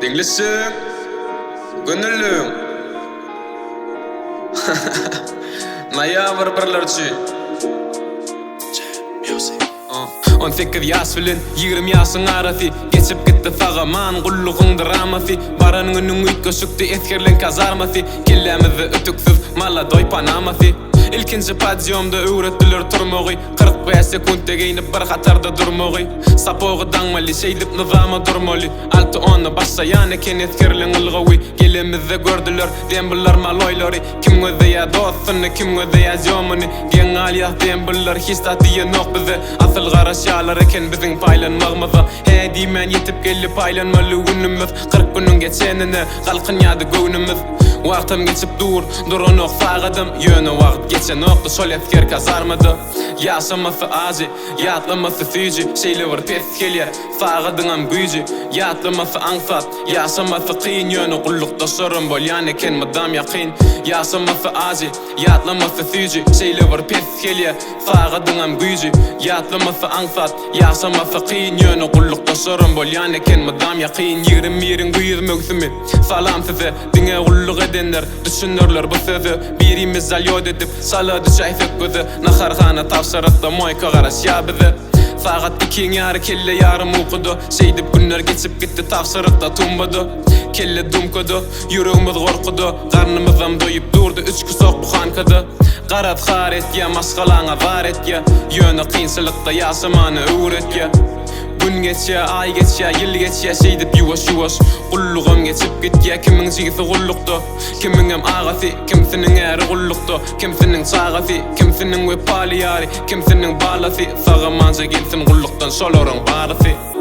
Dinlesin, gönüllüm. Naya bir-birlerçi. 18 yaş bilen 20 yaşyň arasy geçip gitdi fagaman gullugyň dramasy baranın önüň üýtgeşikdi etkerlen kazarmasy kellämizi ötüksiz mala doy panamasy ilkinji padiýomda öwretdiler turmagy 45 sekundda geýnip bir hatarda durmagy sapogy daňmaly şeýdip nizama durmaly 6-10 başlaýan eken etkerlen ylgawy gelemizde gördüler dembular maloylary kim gözeýär dostsyny kim gözeýär jomyny geň alýa dembular hiç tatyýy nok bize asıl garaşalar eken biziň paýlanmagymyza he diýmen ýetip gelip paýlanmaly günümüz 40 günüň geçenine galkynýady göwnümüz wagtym geçip duranok sagadym ýöne wagt geçen okdy şol etker kazarmady ýaşamasy azy ýatlamasy süýji şeýle bir pes gelýär sagadyňam güýji ýatlamasy aňsat ýaşamasy kyn ýöne gullukda sorun bolýan eken madam ýakyn ýaşamasy azy ýatlamasy süýji şeýle bir pes gelýär sagadyňam güýji ýatlamasy aňsat ýaşamasy kyn ýöne gullukda sorun bolýan eken madam ýakyn 20 güýüz mögsümi salam size diňe gulluk edenler düşünürler bu sözü birimiz alyod edip saladı şähset gözü naharhana tavşarykda moýka garaşýa bizi sagat 2 ýary kelle ýarym ukudy şeýdip günler geçip gitdi tavşarykda tumbady kelle dumkady ýüregimiz gorkudy garnymyzam doýup durdy 3 kusok buhankady garat haretýä maşgalaňa baretýä ýöne kynçylykda ýaşamany öwretýä gün geçýär, ay geçýär, ýyl geçýär şeýdip ýuwaş gullugam geçip gitýär kimiň jigisi gullukdy kimiňem agasy kimsiniň äri gullukdy kimsiniň çagasy kimsiniň wepaly ýary kimsiniň balasy sagamanja gelsin gullukdan şolaryň barasy